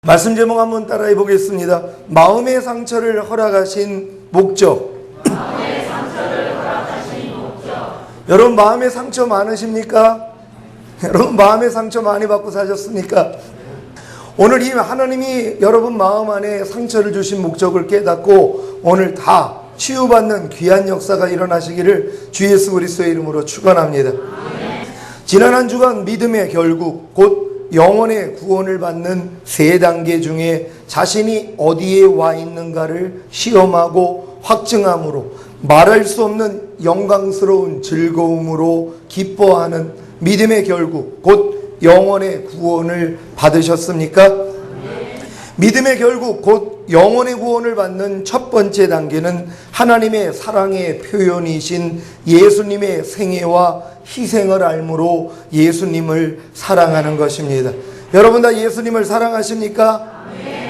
말씀 제목 한번 따라해 보겠습니다. 마음의 상처를 허락하신 목적. 여러분 마음의 상처 많으십니까? 여러분 마음의 상처 많이 받고 사셨습니까? 오늘 이 하나님이 여러분 마음 안에 상처를 주신 목적을 깨닫고 오늘 다 치유받는 귀한 역사가 일어나시기를 주 예수 그리스도의 이름으로 축원합니다. 지난 한 주간 믿음의 결국 곧 영혼의 구원을 받는 세 단계 중에 자신이 어디에 와 있는가를 시험하고 확증함으로 말할 수 없는 영광스러운 즐거움으로 기뻐하는 믿음의 결국 곧 영혼의 구원을 받으셨습니까? 믿음의 결국 곧 영혼의 구원을 받는 첫 번째 단계는 하나님의 사랑의 표현이신 예수님의 생애와 희생을 알므로 예수님을 사랑하는 것입니다. 여러분 다 예수님을 사랑하십니까?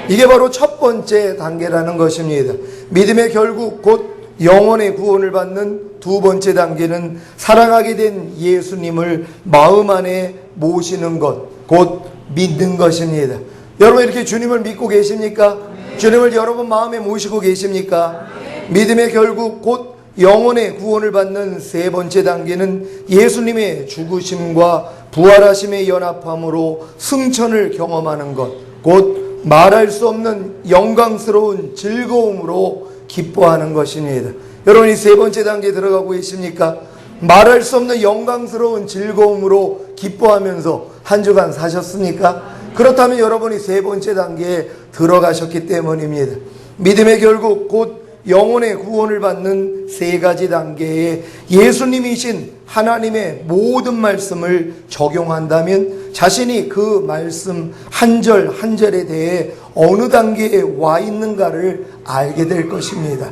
이게 바로 첫 번째 단계라는 것입니다. 믿음의 결국 곧 영혼의 구원을 받는 두 번째 단계는 사랑하게 된 예수님을 마음 안에 모시는 것, 곧 믿는 것입니다. 여러분 이렇게 주님을 믿고 계십니까? 주님을 여러분 마음에 모시고 계십니까? 믿음의 결국 곧 영혼의 구원을 받는 세 번째 단계는 예수님의 죽으심과 부활하심의 연합함으로 승천을 경험하는 것, 곧 말할 수 없는 영광스러운 즐거움으로 기뻐하는 것입니다. 여러분 이 세 번째 단계에 들어가고 계십니까? 말할 수 없는 영광스러운 즐거움으로 기뻐하면서 한 주간 사셨습니까? 그렇다면 여러분이 세 번째 단계에 들어가셨기 때문입니다. 믿음의 결국 곧 영혼의 구원을 받는 세 가지 단계에 예수님이신 하나님의 모든 말씀을 적용한다면 자신이 그 말씀 한 절 한 절에 대해 어느 단계에 와 있는가를 알게 될 것입니다.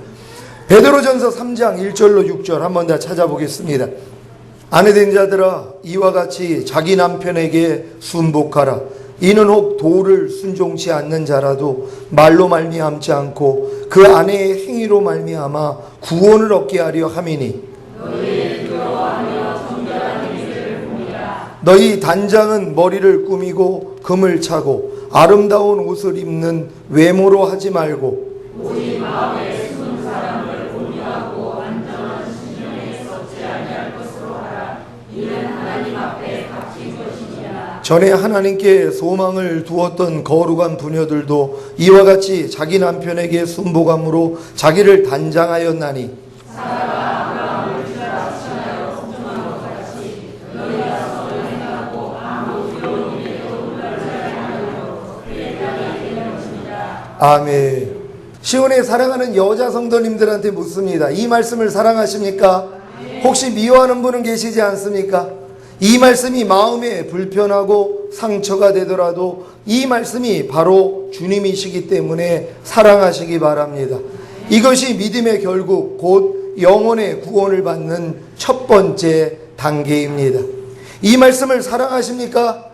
베드로전서 3장 1절로 6절 한번 다 찾아보겠습니다. 아내된 자들아 이와 같이 자기 남편에게 순복하라. 이는 혹 도를 순종치 않는 자라도 말로 말미암지 않고 그 아내의 행위로 말미암아 구원을 얻게 하려 함이니 너희 단장은 머리를 꾸미고 금을 차고 아름다운 옷을 입는 외모로 하지 말고 오직 마음에 숨은 사람을 본유하고 안전한 신령에 썩지 아니할 것으로 하라. 이는 하나님 앞에 값진 것이니라. 전에 하나님께 소망을 두었던 거룩한 부녀들도 이와 같이 자기 남편에게 순복함으로 자기를 단장하였나니 사라가 아브라함을 지나라 친하여 성중한 것 같이 너희가 서로 행하고 아무 의로운 일에도 놀라지 아니하므로 그의 땅에 되는 것입니다. 아멘. 시온에 사랑하는 여자 성도님들한테 묻습니다. 이 말씀을 사랑하십니까? 혹시 미워하는 분은 계시지 않습니까? 이 말씀이 마음에 불편하고 상처가 되더라도 이 말씀이 바로 주님이시기 때문에 사랑하시기 바랍니다. 이것이 믿음의 결국 곧 영혼의 구원을 받는 첫 번째 단계입니다. 이 말씀을 사랑하십니까?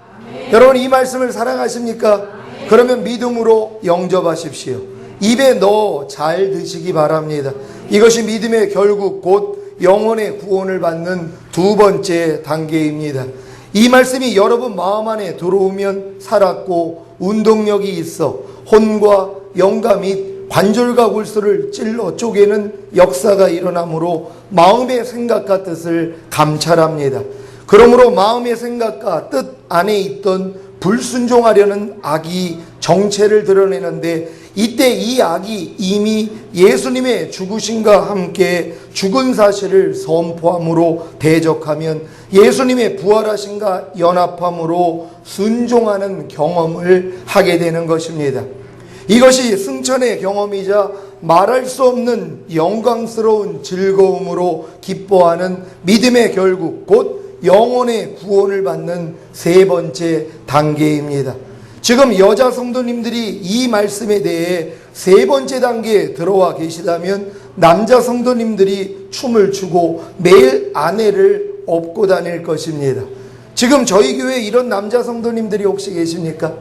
여러분 이 말씀을 사랑하십니까? 그러면 믿음으로 영접하십시오. 입에 넣어 잘 드시기 바랍니다. 이것이 믿음의 결국 곧 영혼의 구원을 받는 두 번째 단계입니다. 이 말씀이 여러분 마음 안에 들어오면 살았고 운동력이 있어 혼과 영가 및 관절과 골수를 찔러 쪼개는 역사가 일어나므로 마음의 생각과 뜻을 감찰합니다. 그러므로 마음의 생각과 뜻 안에 있던 불순종하려는 악이 정체를 드러내는데 이때 이 악이 이미 예수님의 죽으심과 함께 죽은 사실을 선포함으로 대적하면 예수님의 부활하심과 연합함으로 순종하는 경험을 하게 되는 것입니다. 이것이 승천의 경험이자 말할 수 없는 영광스러운 즐거움으로 기뻐하는 믿음의 결국 곧 영혼의 구원을 받는 세 번째 단계입니다. 지금 여자 성도님들이 이 말씀에 대해 세 번째 단계에 들어와 계시다면 남자 성도님들이 춤을 추고 매일 아내를 업고 다닐 것입니다. 지금 저희 교회에 이런 남자 성도님들이 혹시 계십니까?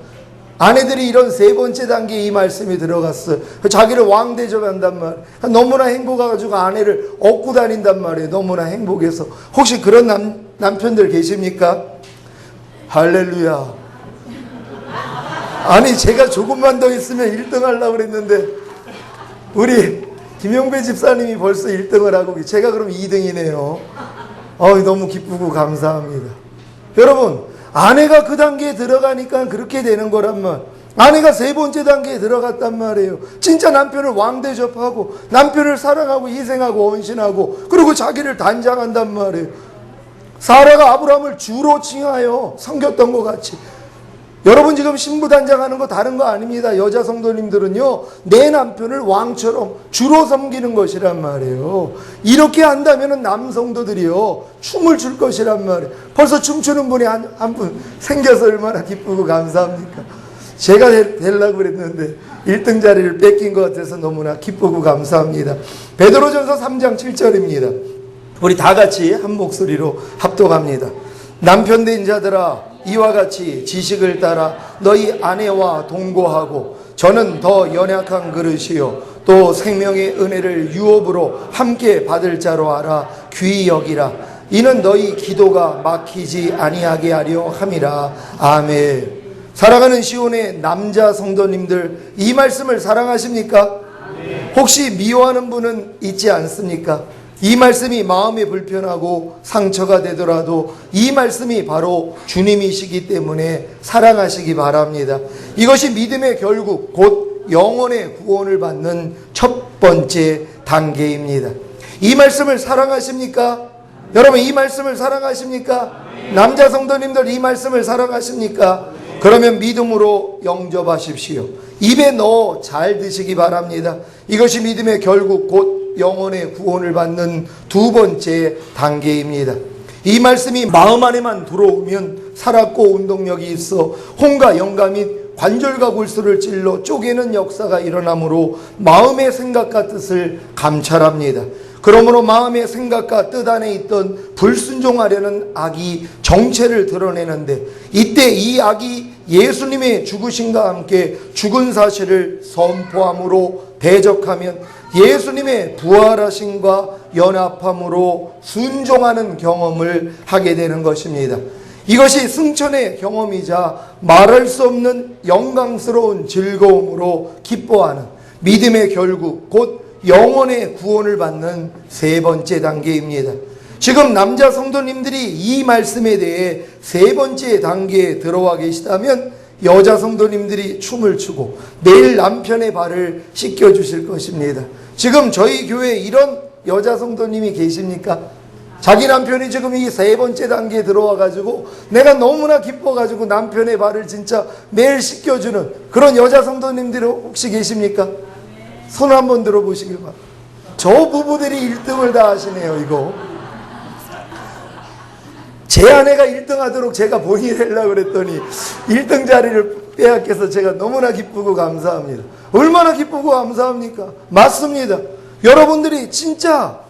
아내들이 이런 세 번째 단계에 이 말씀이 들어갔어요. 자기를 왕 대접한단 말이에요. 너무나 행복해가지고 아내를 업고 다닌단 말이에요. 너무나 행복해서. 혹시 그런 남편들 계십니까? 할렐루야. 아니 제가 조금만 더 있으면 1등 하려고 그랬는데 우리 김용배 집사님이 벌써 1등을 하고 제가 그럼 2등이네요. 너무 기쁘고 감사합니다. 여러분, 아내가 그 단계에 들어가니까 그렇게 되는 거란 말. 아내가 3번째 단계에 들어갔단 말이에요. 진짜 남편을 왕대접하고 남편을 사랑하고 희생하고 헌신하고 그리고 자기를 단장한단 말이에요. 사라가 아브라함을 주로 칭하여 섬겼던 것 같이 여러분 지금 신부 단장하는 거 다른 거 아닙니다. 여자 성도님들은요, 내 남편을 왕처럼 주로 섬기는 것이란 말이에요. 이렇게 한다면 남성도들이요 춤을 출 것이란 말이에요. 벌써 춤추는 분이 한 분 생겨서 얼마나 기쁘고 감사합니까? 제가 되려고 그랬는데 1등 자리를 뺏긴 것 같아서 너무나 기쁘고 감사합니다. 베드로전서 3장 7절입니다. 우리 다 같이 한 목소리로 합독합니다. 남편 된 자들아, 이와 같이 지식을 따라 너희 아내와 동거하고 저는 더 연약한 그릇이요 또 생명의 은혜를 유업으로 함께 받을 자로 알아 귀히 여기라. 이는 너희 기도가 막히지 아니하게 하려 함이라. 아멘. 사랑하는 시온의 남자 성도님들, 이 말씀을 사랑하십니까? 혹시 미워하는 분은 있지 않습니까? 이 말씀이 마음에 불편하고 상처가 되더라도 이 말씀이 바로 주님이시기 때문에 사랑하시기 바랍니다. 이것이 믿음의 결국 곧 영혼의 구원을 받는 첫 번째 단계입니다. 이 말씀을 사랑하십니까? 여러분, 이 말씀을 사랑하십니까? 남자 성도님들, 이 말씀을 사랑하십니까? 그러면 믿음으로 영접하십시오. 입에 넣어 잘 드시기 바랍니다. 이것이 믿음의 결국 곧 영혼의 구원을 받는 두 번째 단계입니다. 이 말씀이 마음 안에만 들어오면 살았고 운동력이 있어 혼과 영가 및 관절과 골수를 찔러 쪼개는 역사가 일어나므로 마음의 생각과 뜻을 감찰합니다. 그러므로 마음의 생각과 뜻 안에 있던 불순종하려는 악이 정체를 드러내는데 이때 이 악이 예수님의 죽으심과 함께 죽은 사실을 선포함으로 대적하면 예수님의 부활하심과 연합함으로 순종하는 경험을 하게 되는 것입니다. 이것이 승천의 경험이자 말할 수 없는 영광스러운 즐거움으로 기뻐하는 믿음의 결국 곧 영혼의 구원을 받는 세 번째 단계입니다. 지금 남자 성도님들이 이 말씀에 대해 세 번째 단계에 들어와 계시다면 여자 성도님들이 춤을 추고 내일 남편의 발을 씻겨주실 것입니다. 지금 저희 교회에 이런 여자 성도님이 계십니까? 자기 남편이 지금 이 세 번째 단계에 들어와 가지고 내가 너무나 기뻐 가지고 남편의 발을 진짜 매일 씻겨주는 그런 여자 성도님들이 혹시 계십니까? 손 한번 들어보시길 바랍니다. 저 부부들이 1등을 다 하시네요. 이거 제 아내가 1등 하도록 제가 본인이 되려고 그랬더니 1등 자리를 빼앗겨서 제가 너무나 기쁘고 감사합니다. 얼마나 기쁘고 감사합니까? 맞습니다. 여러분들이 진짜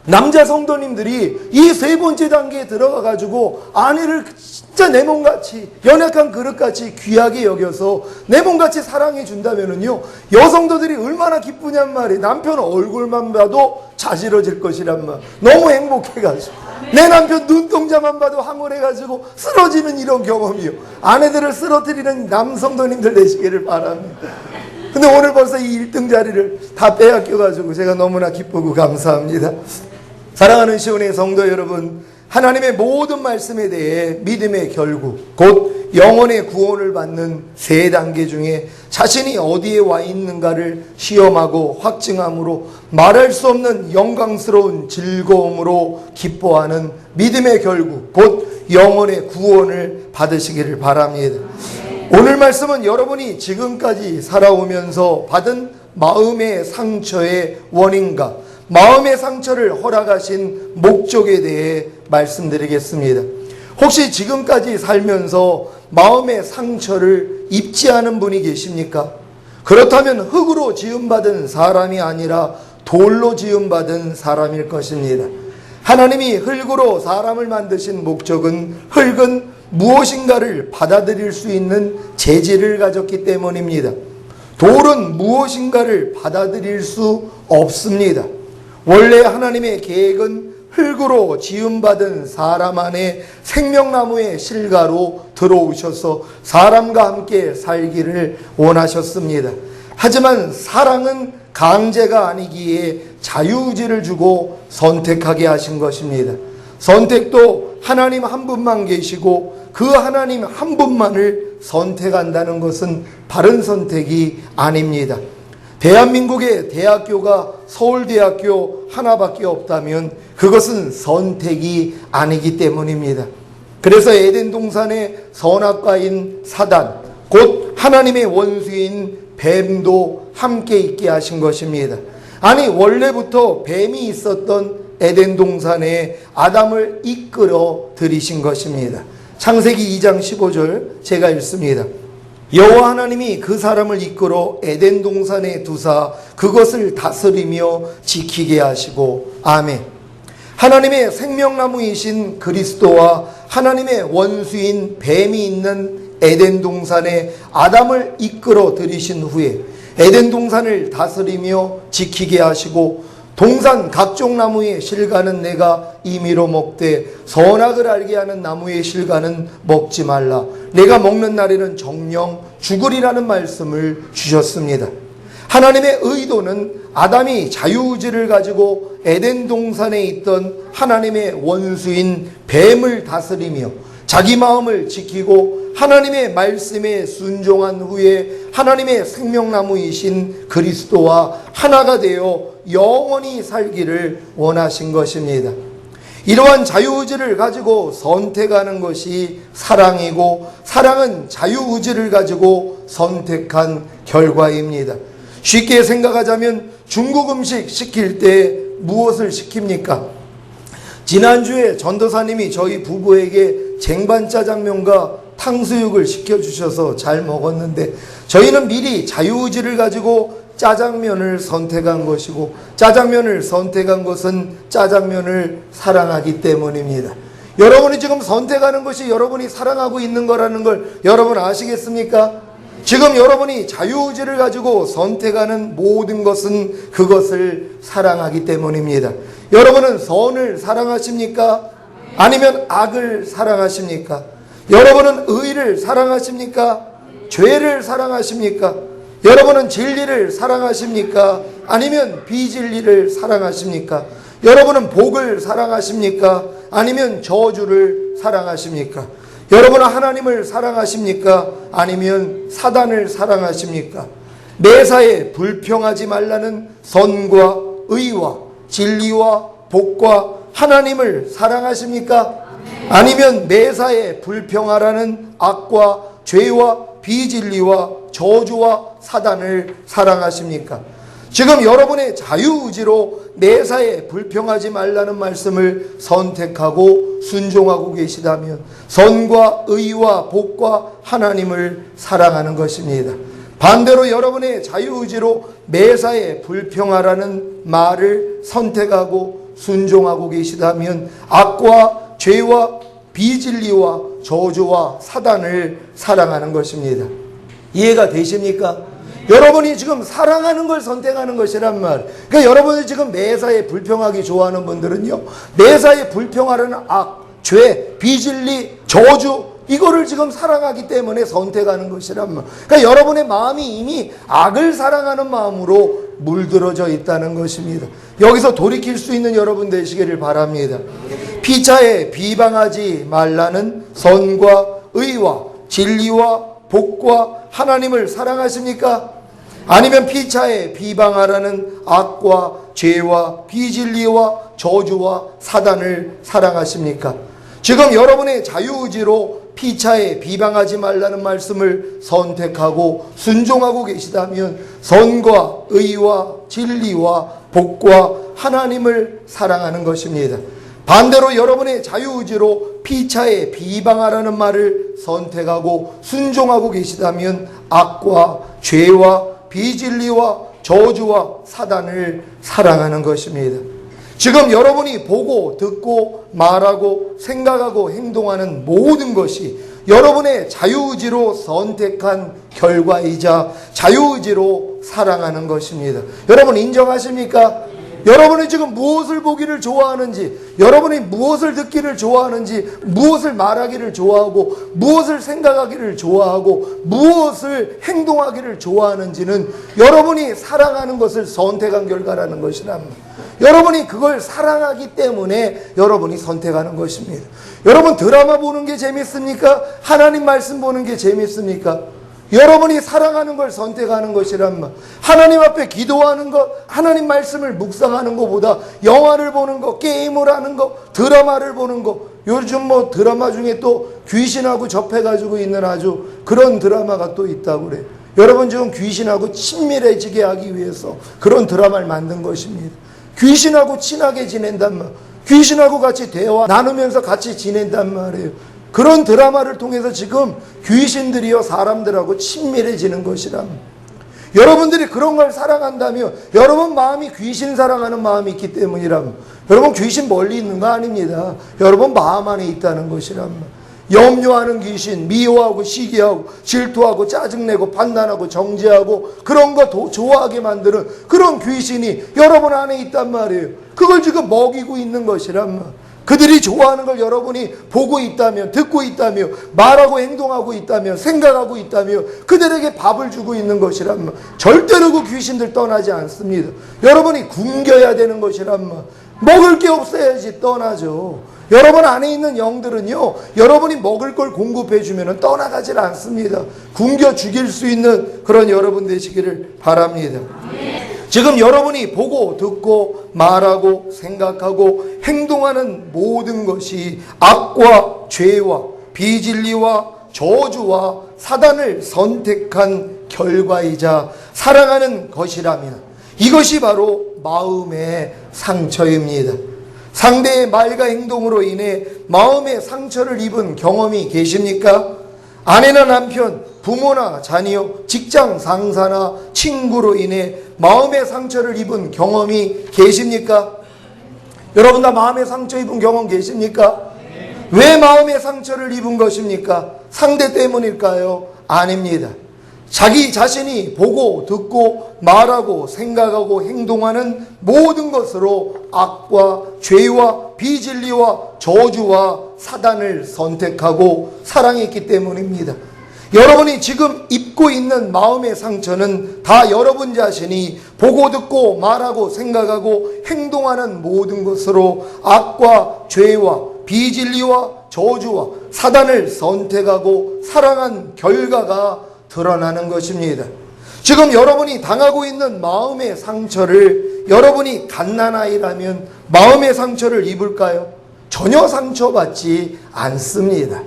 남자 성도님들이 이 세 번째 단계에 들어가 가지고 아내를 진짜 내 몸같이 연약한 그릇같이 귀하게 여겨서 내 몸같이 사랑해 준다면은요, 여성도들이 얼마나 기쁘냔 말이에요. 남편 얼굴만 봐도 자지러질 것이란 말. 너무 행복해가지고 내 남편 눈동자만 봐도 황홀해가지고 쓰러지는 이런 경험이요. 아내들을 쓰러뜨리는 남성도님들 되시기를 바랍니다. 근데 오늘 벌써 이 1등 자리를 다 빼앗겨가지고 제가 너무나 기쁘고 감사합니다. 사랑하는 시온의 성도 여러분, 하나님의 모든 말씀에 대해 믿음의 결국 곧 영혼의 구원을 받는 세 단계 중에 자신이 어디에 와 있는가를 시험하고 확증함으로 말할 수 없는 영광스러운 즐거움으로 기뻐하는 믿음의 결국 곧 영혼의 구원을 받으시기를 바랍니다. 오늘 말씀은 여러분이 지금까지 살아오면서 받은 마음의 상처의 원인과 마음의 상처를 허락하신 목적에 대해 말씀드리겠습니다. 혹시 지금까지 살면서 마음의 상처를 입지 않은 분이 계십니까? 그렇다면 흙으로 지음받은 사람이 아니라 돌로 지음받은 사람일 것입니다. 하나님이 흙으로 사람을 만드신 목적은 흙은 무엇인가를 받아들일 수 있는 재질을 가졌기 때문입니다. 돌은 무엇인가를 받아들일 수 없습니다. 원래 하나님의 계획은 흙으로 지음받은 사람 안에 생명나무의 실과로 들어오셔서 사람과 함께 살기를 원하셨습니다. 하지만 사랑은 강제가 아니기에 자유의지를 주고 선택하게 하신 것입니다. 선택도 하나님 한 분만 계시고 그 하나님 한 분만을 선택한다는 것은 바른 선택이 아닙니다. 대한민국의 대학교가 서울대학교 하나밖에 없다면 그것은 선택이 아니기 때문입니다. 그래서 에덴 동산의 선악과인 사단, 곧 하나님의 원수인 뱀도 함께 있게 하신 것입니다. 아니, 원래부터 뱀이 있었던 에덴 동산에 아담을 이끌어 들이신 것입니다. 창세기 2장 15절 제가 읽습니다. 여호와 하나님이 그 사람을 이끌어 에덴 동산에 두사 그것을 다스리며 지키게 하시고. 아멘. 하나님의 생명나무이신 그리스도와 하나님의 원수인 뱀이 있는 에덴 동산에 아담을 이끌어 들이신 후에 에덴 동산을 다스리며 지키게 하시고, 동산 각종 나무의 실과는 내가 임의로 먹되 선악을 알게 하는 나무의 실과는 먹지 말라. 내가 먹는 날에는 정령 죽으리라는 말씀을 주셨습니다. 하나님의 의도는 아담이 자유의지를 가지고 에덴 동산에 있던 하나님의 원수인 뱀을 다스리며 자기 마음을 지키고 하나님의 말씀에 순종한 후에 하나님의 생명나무이신 그리스도와 하나가 되어 영원히 살기를 원하신 것입니다. 이러한 자유의지를 가지고 선택하는 것이 사랑이고, 사랑은 자유의지를 가지고 선택한 결과입니다. 쉽게 생각하자면 중국 음식 시킬 때 무엇을 시킵니까? 지난주에 전도사님이 저희 부부에게 쟁반 짜장면과 탕수육을 시켜주셔서 잘 먹었는데, 저희는 미리 자유의지를 가지고 짜장면을 선택한 것이고, 짜장면을 선택한 것은 짜장면을 사랑하기 때문입니다. 여러분이 지금 선택하는 것이 여러분이 사랑하고 있는 거라는 걸 여러분 아시겠습니까? 지금 여러분이 자유의지를 가지고 선택하는 모든 것은 그것을 사랑하기 때문입니다. 여러분은 선을 사랑하십니까? 아니면 악을 사랑하십니까? 여러분은 의를 사랑하십니까? 죄를 사랑하십니까? 여러분은 진리를 사랑하십니까? 아니면 비진리를 사랑하십니까? 여러분은 복을 사랑하십니까? 아니면 저주를 사랑하십니까? 여러분은 하나님을 사랑하십니까? 아니면 사단을 사랑하십니까? 매사에 불평하지 말라는 선과 의와 진리와 복과 하나님을 사랑하십니까? 아니면 매사에 불평하라는 악과 죄와 비진리와 저주와 사단을 사랑하십니까? 지금 여러분의 자유의지로 매사에 불평하지 말라는 말씀을 선택하고 순종하고 계시다면 선과 의와 복과 하나님을 사랑하는 것입니다. 반대로 여러분의 자유의지로 매사에 불평하라는 말을 선택하고 순종하고 계시다면 악과 죄와 비진리와 저주와 사단을 사랑하는 것입니다. 이해가 되십니까? 여러분이 지금 사랑하는 걸 선택하는 것이란 말. 그러니까 여러분이 지금 매사에 불평하기 좋아하는 분들은요, 매사에 불평하려는 악, 죄, 비진리, 저주, 이거를 지금 사랑하기 때문에 선택하는 것이란 말. 그러니까 여러분의 마음이 이미 악을 사랑하는 마음으로 물들어져 있다는 것입니다. 여기서 돌이킬 수 있는 여러분 되시기를 바랍니다. 피차에 비방하지 말라는 선과 의와 진리와 복과 하나님을 사랑하십니까? 아니면 피차에 비방하라는 악과 죄와 비진리와 저주와 사단을 사랑하십니까? 지금 여러분의 자유의지로 피차에 비방하지 말라는 말씀을 선택하고 순종하고 계시다면 선과 의와 진리와 복과 하나님을 사랑하는 것입니다. 반대로 여러분의 자유의지로 피차에 비방하라는 말을 선택하고 순종하고 계시다면 악과 죄와 비진리와 저주와 사단을 사랑하는 것입니다. 지금 여러분이 보고 듣고 말하고 생각하고 행동하는 모든 것이 여러분의 자유의지로 선택한 결과이자 자유의지로 사랑하는 것입니다. 여러분 인정하십니까? 여러분이 지금 무엇을 보기를 좋아하는지, 여러분이 무엇을 듣기를 좋아하는지, 무엇을 말하기를 좋아하고, 무엇을 생각하기를 좋아하고, 무엇을 행동하기를 좋아하는지는 여러분이 사랑하는 것을 선택한 결과라는 것이랍니다. 여러분이 그걸 사랑하기 때문에 여러분이 선택하는 것입니다. 여러분, 드라마 보는 게 재밌습니까? 하나님 말씀 보는 게 재밌습니까? 여러분이 사랑하는 걸 선택하는 것이란 말. 하나님 앞에 기도하는 것, 하나님 말씀을 묵상하는 것보다 영화를 보는 것, 게임을 하는 것, 드라마를 보는 것, 요즘 뭐 드라마 중에 또 귀신하고 접해가지고 있는 아주 그런 드라마가 또 있다고 그래요. 여러분, 지금 귀신하고 친밀해지게 하기 위해서 그런 드라마를 만든 것입니다. 귀신하고 친하게 지낸단 말, 귀신하고 같이 대화 나누면서 같이 지낸단 말이에요. 그런 드라마를 통해서 지금 귀신들이요 사람들하고 친밀해지는 것이란, 여러분들이 그런 걸 사랑한다면 여러분 마음이 귀신 사랑하는 마음이 있기 때문이란, 여러분 귀신 멀리 있는 거 아닙니다. 여러분 마음 안에 있다는 것이란, 염려하는 귀신, 미워하고 시기하고 질투하고 짜증내고 판단하고 정죄하고 그런 거 좋아하게 만드는 그런 귀신이 여러분 안에 있단 말이에요. 그걸 지금 먹이고 있는 것이란 말. 그들이 좋아하는 걸 여러분이 보고 있다면, 듣고 있다면, 말하고 행동하고 있다면, 생각하고 있다면 그들에게 밥을 주고 있는 것이란 말. 절대로 그 귀신들 떠나지 않습니다. 여러분이 굶겨야 되는 것이란 말. 먹을 게 없어야지 떠나죠. 여러분 안에 있는 영들은요, 여러분이 먹을 걸 공급해 주면 떠나가질 않습니다. 굶겨 죽일 수 있는 그런 여러분 되시기를 바랍니다. 지금 여러분이 보고 듣고 말하고 생각하고 행동하는 모든 것이 악과 죄와 비진리와 저주와 사단을 선택한 결과이자 사랑하는 것이라면 이것이 바로 마음의 상처입니다. 상대의 말과 행동으로 인해 마음의 상처를 입은 경험이 계십니까? 아내나 남편, 부모나 자녀, 직장 상사나 친구로 인해 마음의 상처를 입은 경험이 계십니까? 여러분 다 마음의 상처 입은 경험 계십니까? 왜 마음의 상처를 입은 것입니까? 상대 때문일까요? 아닙니다. 자기 자신이 보고 듣고 말하고 생각하고 행동하는 모든 것으로 악과 죄와 비진리와 저주와 사단을 선택하고 사랑했기 때문입니다. 여러분이 지금 입고 있는 마음의 상처는 다 여러분 자신이 보고 듣고 말하고 생각하고 행동하는 모든 것으로 악과 죄와 비진리와 저주와 사단을 선택하고 사랑한 결과가 드러나는 것입니다. 지금 여러분이 당하고 있는 마음의 상처를 여러분이 갓난아이라면 마음의 상처를 입을까요? 전혀 상처받지 않습니다.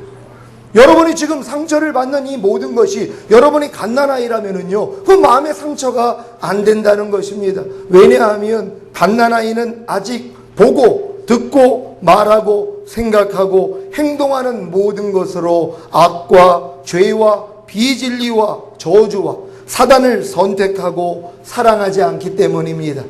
여러분이 지금 상처를 받는 이 모든 것이 여러분이 갓난아이라면은요, 그 마음의 상처가 안 된다는 것입니다. 왜냐하면 갓난아이는 아직 보고 듣고 말하고 생각하고 행동하는 모든 것으로 악과 죄와 비진리와 저주와 사단을 선택하고 사랑하지 않기 때문입니다.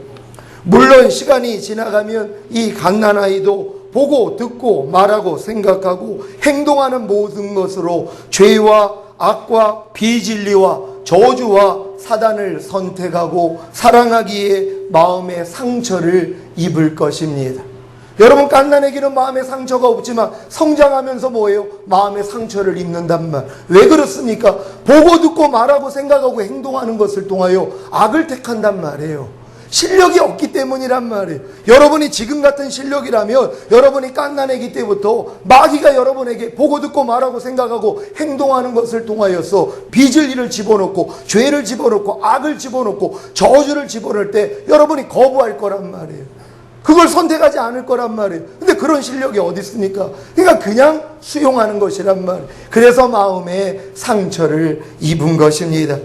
물론 시간이 지나가면 이 갓난아이도 보고 듣고 말하고 생각하고 행동하는 모든 것으로 죄와 악과 비진리와 저주와 사단을 선택하고 사랑하기에 마음의 상처를 입을 것입니다. 여러분, 갓난아기는 마음에 상처가 없지만 성장하면서 뭐예요? 마음의 상처를 입는단 말. 왜 그렇습니까? 보고 듣고 말하고 생각하고 행동하는 것을 통하여 악을 택한단 말이에요. 실력이 없기 때문이란 말이에요. 여러분이 지금 같은 실력이라면 여러분이 갓난아기 때부터 마귀가 여러분에게 보고 듣고 말하고 생각하고 행동하는 것을 통하여서 비진리를 집어넣고 죄를 집어넣고 악을 집어넣고 저주를 집어넣을 때 여러분이 거부할 거란 말이에요. 그걸 선택하지 않을 거란 말이에요. 근데 그런 실력이 어디 있습니까? 그러니까 그냥 수용하는 것이란 말이에요. 그래서 마음에 상처를 입은 것입니다.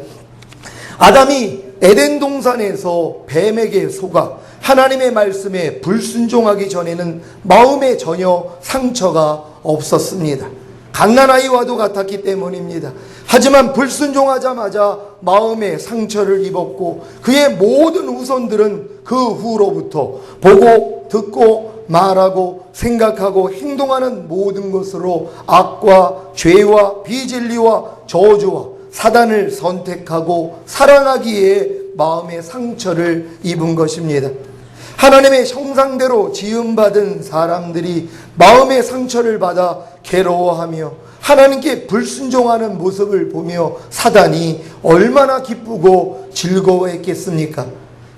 아담이 에덴 동산에서 뱀에게 속아 하나님의 말씀에 불순종하기 전에는 마음에 전혀 상처가 없었습니다. 갓난아이와도 같았기 때문입니다. 하지만 불순종하자마자 마음에 상처를 입었고 그의 모든 후손들은 그 후로부터 보고 듣고 말하고 생각하고 행동하는 모든 것으로 악과 죄와 비진리와 저주와 사단을 선택하고 사랑하기에 마음의 상처를 입은 것입니다. 하나님의 형상대로 지음받은 사람들이 마음의 상처를 받아 괴로워하며 하나님께 불순종하는 모습을 보며 사단이 얼마나 기쁘고 즐거워했겠습니까?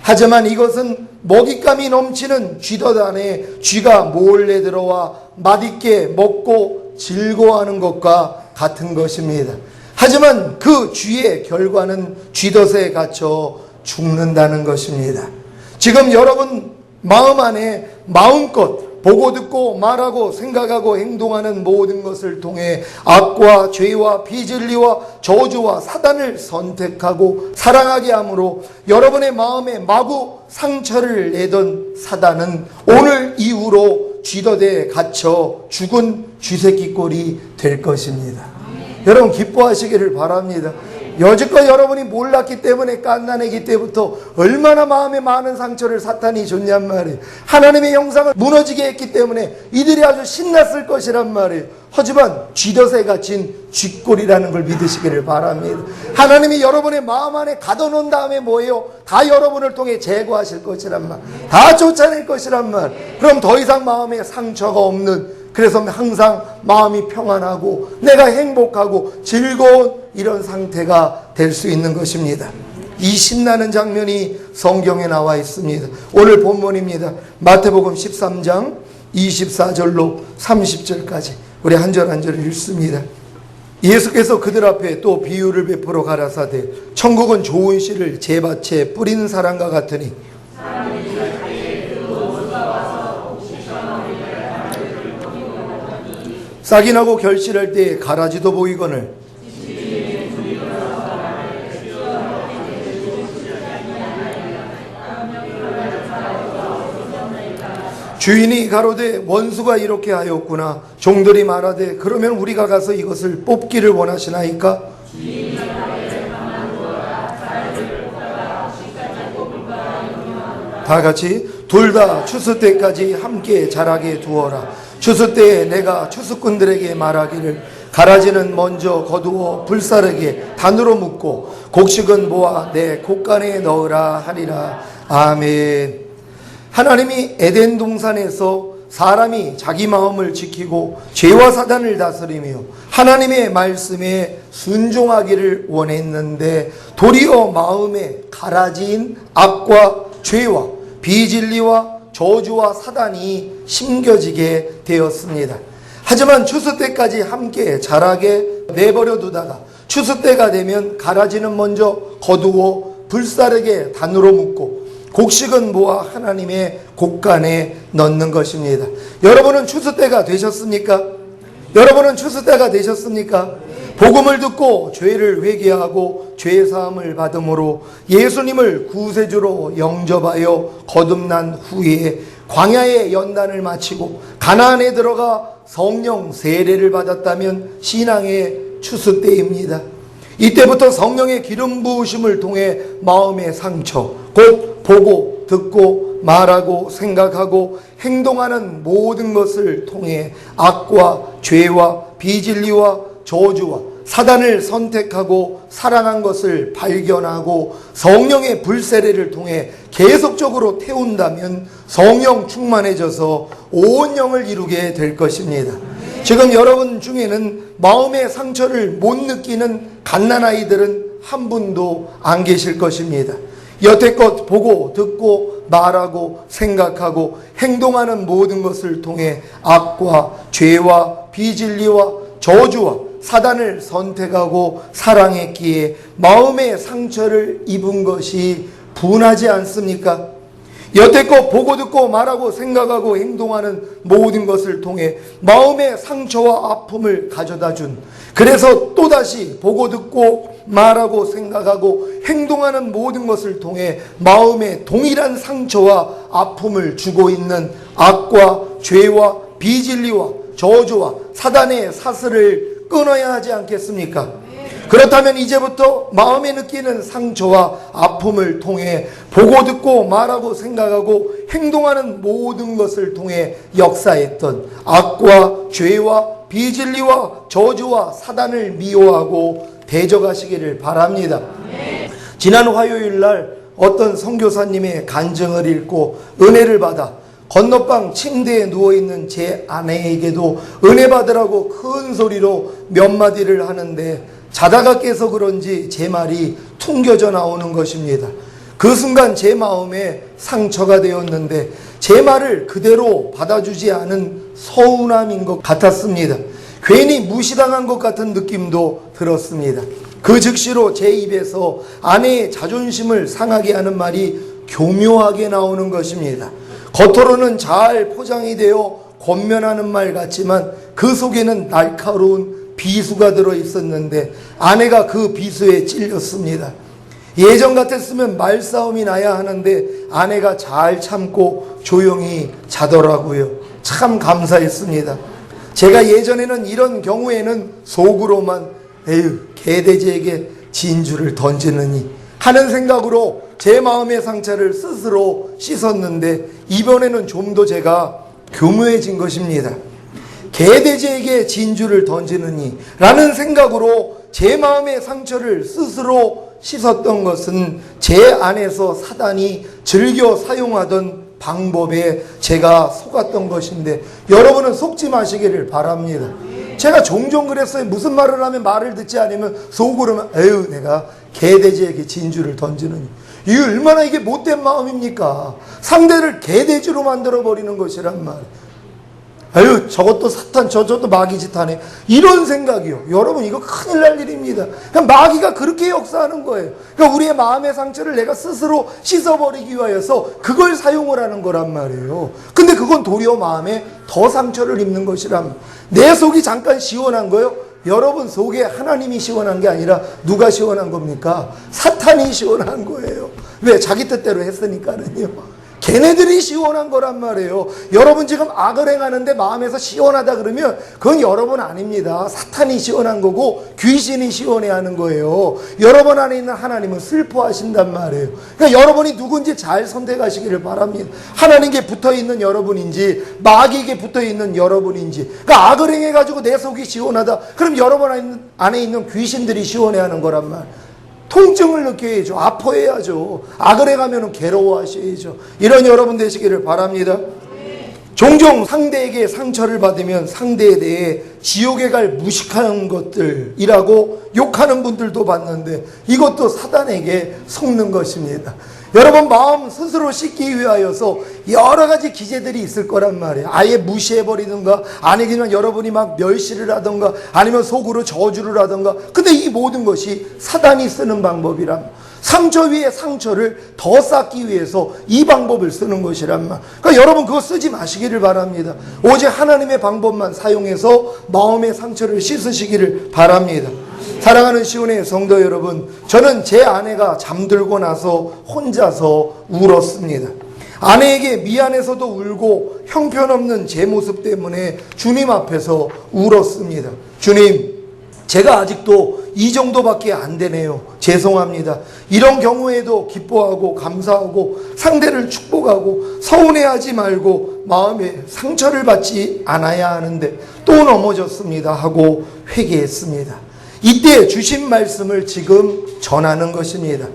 하지만 이것은 먹잇감이 넘치는 쥐덫 안에 쥐가 몰래 들어와 맛있게 먹고 즐거워하는 것과 같은 것입니다. 하지만 그 쥐의 결과는 쥐덫에 갇혀 죽는다는 것입니다. 지금 여러분 마음 안에 마음껏 보고 듣고 말하고 생각하고 행동하는 모든 것을 통해 악과 죄와 비진리와 저주와 사단을 선택하고 사랑하게 함으로 여러분의 마음에 마구 상처를 내던 사단은 오늘 이후로 쥐덫에 갇혀 죽은 쥐새끼 꼴이 될 것입니다. 여러분 기뻐하시기를 바랍니다. 여지껏 여러분이 몰랐기 때문에 깐난애기 때부터 얼마나 마음에 많은 상처를 사탄이 줬냔 말이에요. 하나님의 형상을 무너지게 했기 때문에 이들이 아주 신났을 것이란 말이에요. 하지만 쥐덫에 갇힌 쥐꼴이라는 걸 믿으시기를 바랍니다. 하나님이 여러분의 마음 안에 가둬놓은 다음에 뭐예요? 다 여러분을 통해 제거하실 것이란 말, 다 쫓아낼 것이란 말. 그럼 더 이상 마음에 상처가 없는, 그래서 항상 마음이 평안하고 내가 행복하고 즐거운 이런 상태가 될 수 있는 것입니다. 이 신나는 장면이 성경에 나와 있습니다. 오늘 본문입니다. 마태복음 13장 24절로 30절까지 우리 한 절 한 절 읽습니다. 예수께서 그들 앞에 또 비유를 베풀어 가라사대 천국은 좋은 씨를 제밭에 뿌리는 사람과 같으니 싹이 나고 결실할 때에 가라지도 보이거늘 주인이 가로되 원수가 이렇게 하였구나. 종들이 말하되 그러면 우리가 가서 이것을 뽑기를 원하시나이까? 다 같이 둘 다 추수 때까지 함께 자라게 두어라. 추수 때에 내가 추수꾼들에게 말하기를 가라지는 먼저 거두어 불사르게 단으로 묶고 곡식은 모아 내 곡간에 넣으라 하리라. 아멘. 하나님이 에덴 동산에서 사람이 자기 마음을 지키고 죄와 사단을 다스리며 하나님의 말씀에 순종하기를 원했는데 도리어 마음에 가라진 악과 죄와 비진리와 저주와 사단이 심겨지게 되었습니다. 하지만 추수 때까지 함께 자라게 내버려 두다가 추수 때가 되면 가라지는 먼저 거두어 불사르게 단으로 묶고 곡식은 모아 하나님의 곡간에 넣는 것입니다. 여러분은 추수 때가 되셨습니까? 여러분은 추수 때가 되셨습니까? 복음을 듣고 죄를 회개하고 죄 사함을 받음으로 예수님을 구세주로 영접하여 거듭난 후에 광야의 연단을 마치고 가나안에 들어가 성령 세례를 받았다면 신앙의 추수 때입니다. 이때부터 성령의 기름 부으심을 통해 마음의 상처, 곧 보고 듣고 말하고 생각하고 행동하는 모든 것을 통해 악과 죄와 비진리와 저주와 사단을 선택하고 사랑한 것을 발견하고 성령의 불세례를 통해 계속적으로 태운다면 성령 충만해져서 온 영을 이루게 될 것입니다. 지금 여러분 중에는 마음의 상처를 못 느끼는 갓난아이들은 한 분도 안 계실 것입니다. 여태껏 보고 듣고 말하고 생각하고 행동하는 모든 것을 통해 악과 죄와 비진리와 저주와 사단을 선택하고 사랑했기에 마음의 상처를 입은 것이 분하지 않습니까? 여태껏 보고 듣고 말하고 생각하고 행동하는 모든 것을 통해 마음의 상처와 아픔을 가져다 준, 그래서 또다시 보고 듣고 말하고 생각하고 행동하는 모든 것을 통해 마음에 동일한 상처와 아픔을 주고 있는 악과 죄와 비진리와 저주와 사단의 사슬을 끊어야 하지 않겠습니까? 그렇다면 이제부터 마음에 느끼는 상처와 아픔을 통해 보고 듣고 말하고 생각하고 행동하는 모든 것을 통해 역사했던 악과 죄와 비진리와 저주와 사단을 미워하고 대적하시기를 바랍니다. 지난 화요일 날 어떤 선교사님의 간증을 읽고 은혜를 받아 건너방 침대에 누워있는 제 아내에게도 은혜 받으라고 큰 소리로 몇 마디를 하는데 자다가 깨서 그런지 제 말이 퉁겨져 나오는 것입니다. 그 순간 제 마음에 상처가 되었는데 제 말을 그대로 받아주지 않은 서운함인 것 같았습니다. 괜히 무시당한 것 같은 느낌도 들었습니다. 그 즉시로 제 입에서 아내의 자존심을 상하게 하는 말이 교묘하게 나오는 것입니다. 겉으로는 잘 포장이 되어 권면하는 말 같지만 그 속에는 날카로운 비수가 들어 있었는데 아내가 그 비수에 찔렸습니다. 예전 같았으면 말싸움이 나야 하는데 아내가 잘 참고 조용히 자더라고요. 참 감사했습니다. 제가 예전에는 이런 경우에는 속으로만 에휴 개돼지에게 진주를 던지느니 하는 생각으로 제 마음의 상처를 스스로 씻었는데 이번에는 좀 더 제가 교묘해진 것입니다. 개돼지에게 진주를 던지느니 라는 생각으로 제 마음의 상처를 스스로 씻었던 것은 제 안에서 사단이 즐겨 사용하던 방법에 제가 속았던 것인데 여러분은 속지 마시기를 바랍니다. 제가 종종 그랬어요. 무슨 말을 하면 말을 듣지 않으면 속으로는 에휴 내가 개돼지에게 진주를 던지느니 이게 얼마나 이게 못된 마음입니까? 상대를 개돼지로 만들어버리는 것이란 말이에요. 아유 저것도 사탄 저것도 마귀 짓 하네 이런 생각이요. 여러분 이거 큰일 날 일입니다. 그냥 마귀가 그렇게 역사하는 거예요. 그러니까 우리의 마음의 상처를 내가 스스로 씻어버리기 위하여서 그걸 사용을 하는 거란 말이에요. 근데 그건 도리어 마음에 더 상처를 입는 것이란 내 속이 잠깐 시원한 거요. 여러분 속에 하나님이 시원한 게 아니라 누가 시원한 겁니까? 사탄이 시원한 거예요. 왜? 자기 뜻대로 했으니까는요. 걔네들이 시원한 거란 말이에요. 여러분 지금 악을 행하는데 마음에서 시원하다 그러면 그건 여러분 아닙니다. 사탄이 시원한 거고 귀신이 시원해 하는 거예요. 여러분 안에 있는 하나님은 슬퍼하신단 말이에요. 그러니까 여러분이 누군지 잘 선택하시기를 바랍니다. 하나님께 붙어있는 여러분인지 마귀에게 붙어있는 여러분인지. 그러니까 악을 행해가지고 내 속이 시원하다 그럼 여러분 안에 있는 귀신들이 시원해 하는 거란 말이에요. 통증을 느껴야죠. 아파해야죠. 악을 행하면 괴로워하셔야죠. 이런 여러분 되시기를 바랍니다. 종종 상대에게 상처를 받으면 상대에 대해 지옥에 갈 무식한 것들이라고 욕하는 분들도 봤는데 이것도 사단에게 속는 것입니다. 여러분 마음 스스로 씻기 위하여서 여러 가지 기제들이 있을 거란 말이에요. 아예 무시해버리든가 아니면 여러분이 막 멸시를 하든가 아니면 속으로 저주를 하든가 근데 이 모든 것이 사단이 쓰는 방법이란 상처 위에 상처를 더 쌓기 위해서 이 방법을 쓰는 것이란 말. 그러니까 여러분 그거 쓰지 마시기를 바랍니다. 오직 하나님의 방법만 사용해서 마음의 상처를 씻으시기를 바랍니다. 사랑하는 시온의 성도 여러분, 저는 제 아내가 잠들고 나서 혼자서 울었습니다. 아내에게 미안해서도 울고 형편없는 제 모습 때문에 주님 앞에서 울었습니다. 주님, 제가 아직도 이 정도밖에 안 되네요. 죄송합니다. 이런 경우에도 기뻐하고 감사하고 상대를 축복하고 서운해하지 말고 마음에 상처를 받지 않아야 하는데 또 넘어졌습니다 하고 회개했습니다. 이때 주신 말씀을 지금 전하는 것입니다.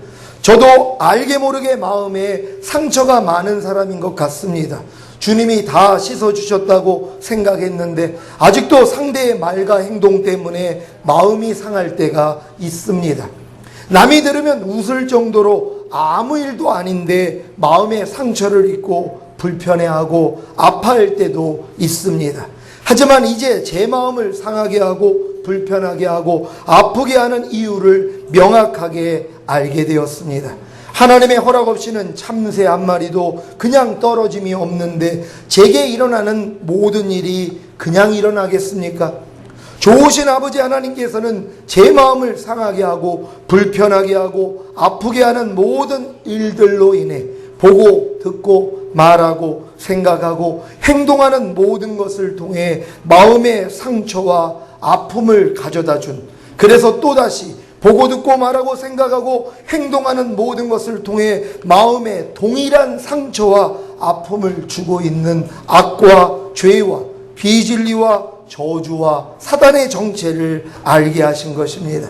저도 알게 모르게 마음에 상처가 많은 사람인 것 같습니다. 주님이 다 씻어주셨다고 생각했는데 아직도 상대의 말과 행동 때문에 마음이 상할 때가 있습니다. 남이 들으면 웃을 정도로 아무 일도 아닌데 마음에 상처를 입고 불편해하고 아파할 때도 있습니다. 하지만 이제 제 마음을 상하게 하고 불편하게 하고 아프게 하는 이유를 명확하게 알게 되었습니다. 하나님의 허락 없이는 참새 한 마리도 그냥 떨어짐이 없는데 제게 일어나는 모든 일이 그냥 일어나겠습니까? 좋으신 아버지 하나님께서는 제 마음을 상하게 하고 불편하게 하고 아프게 하는 모든 일들로 인해 보고 듣고 말하고 생각하고 행동하는 모든 것을 통해 마음의 상처와 아픔을 가져다 준, 그래서 또다시 보고 듣고 말하고 생각하고 행동하는 모든 것을 통해 마음에 동일한 상처와 아픔을 주고 있는 악과 죄와 비진리와 저주와 사단의 정체를 알게 하신 것입니다.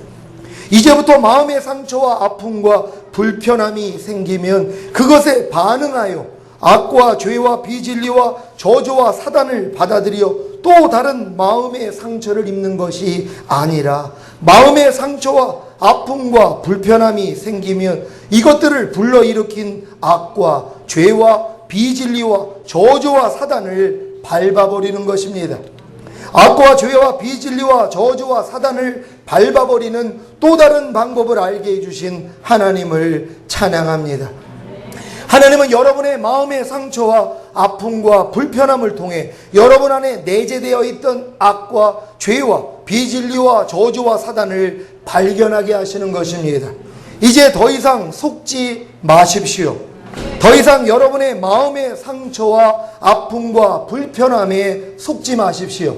이제부터 마음의 상처와 아픔과 불편함이 생기면 그것에 반응하여 악과 죄와 비진리와 저주와 사단을 받아들여 또 다른 마음의 상처를 입는 것이 아니라, 마음의 상처와 아픔과 불편함이 생기면 이것들을 불러일으킨 악과 죄와 비진리와 저주와 사단을 밟아버리는 것입니다. 악과 죄와 비진리와 저주와 사단을 밟아버리는 또 다른 방법을 알게 해주신 하나님을 찬양합니다. 하나님은 여러분의 마음의 상처와 아픔과 불편함을 통해 여러분 안에 내재되어 있던 악과 죄와 비진리와 저주와 사단을 발견하게 하시는 것입니다. 이제 더 이상 속지 마십시오. 더 이상 여러분의 마음의 상처와 아픔과 불편함에 속지 마십시오.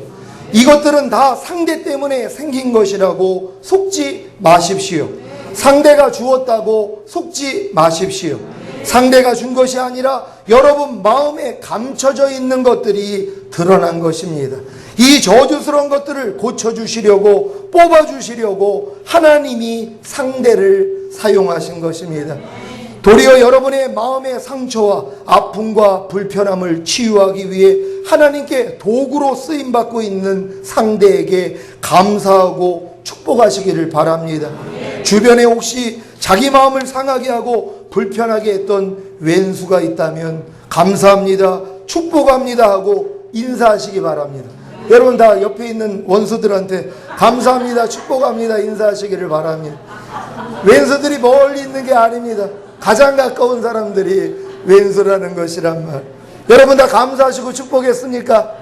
이것들은 다 상대 때문에 생긴 것이라고 속지 마십시오. 상대가 주었다고 속지 마십시오. 상대가 준 것이 아니라 여러분 마음에 감춰져 있는 것들이 드러난 것입니다. 이 저주스러운 것들을 고쳐주시려고, 뽑아주시려고 하나님이 상대를 사용하신 것입니다. 도리어 여러분의 마음의 상처와 아픔과 불편함을 치유하기 위해 하나님께 도구로 쓰임받고 있는 상대에게 감사하고 축복하시기를 바랍니다. 주변에 혹시 자기 마음을 상하게 하고 불편하게 했던 왼수가 있다면 감사합니다, 축복합니다 하고 인사하시기 바랍니다. 여러분 다 옆에 있는 원수들한테 감사합니다, 축복합니다 인사하시기를 바랍니다. 왼수들이 멀리 있는 게 아닙니다. 가장 가까운 사람들이 왼수라는 것이란 말. 여러분 다 감사하시고 축복했습니까?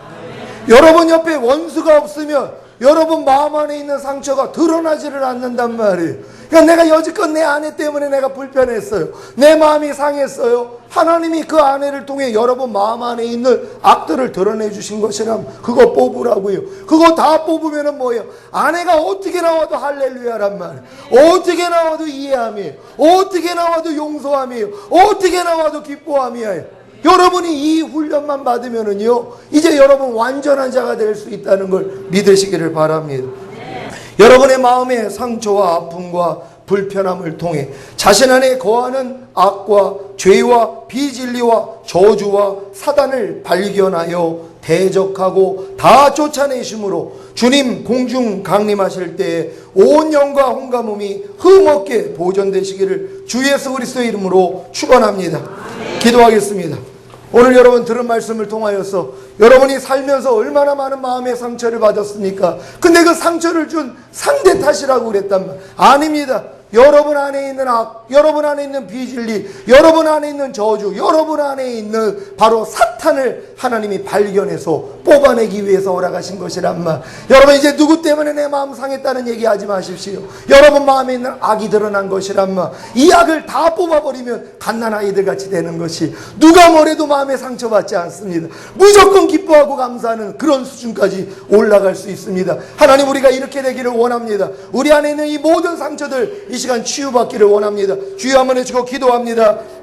여러분 옆에 원수가 없으면 여러분 마음 안에 있는 상처가 드러나지를 않는단 말이에요. 그러니까 내가 여지껏 내 아내 때문에 내가 불편했어요. 내 마음이 상했어요. 하나님이 그 아내를 통해 여러분 마음 안에 있는 악들을 드러내 주신 것이라면 그거 뽑으라고요. 그거 다 뽑으면 뭐예요? 아내가 어떻게 나와도 할렐루야란 말이에요. 어떻게 나와도 이해함이에요. 어떻게 나와도 용서함이에요. 어떻게 나와도 기뻐함이에요. 여러분이 이 훈련만 받으면은요, 이제 여러분 완전한 자가 될 수 있다는 걸 믿으시기를 바랍니다. 여러분의 마음의 상처와 아픔과 불편함을 통해 자신 안에 거하는 악과 죄와 비진리와 저주와 사단을 발견하여 대적하고 다 쫓아내심으로 주님 공중 강림하실 때에 온 영과 혼과 몸이 흠없게 보존되시기를 주 예수 그리스도의 이름으로 축원합니다. 기도하겠습니다. 오늘 여러분 들은 말씀을 통하여서 여러분이 살면서 얼마나 많은 마음의 상처를 받았습니까? 근데 그 상처를 준 상대 탓이라고 그랬단 말 아닙니다. 여러분 안에 있는 악, 여러분 안에 있는 비진리, 여러분 안에 있는 저주, 여러분 안에 있는 바로 사탄을 하나님이 발견해서 뽑아내기 위해서 오라가신 것이란 말. 여러분 이제 누구 때문에 내 마음 상했다는 얘기 하지 마십시오. 여러분 마음에 있는 악이 드러난 것이란 말. 이 악을 다 뽑아버리면 갓난아이들 같이 되는 것이, 누가 뭐래도 마음에 상처받지 않습니다. 무조건 기뻐하고 감사하는 그런 수준까지 올라갈 수 있습니다. 하나님 우리가 이렇게 되기를 원합니다. 우리 안에 있는 이 모든 상처들 이 시간 치유받기를 원합니다. 주여 한번 해주고 기도합니다.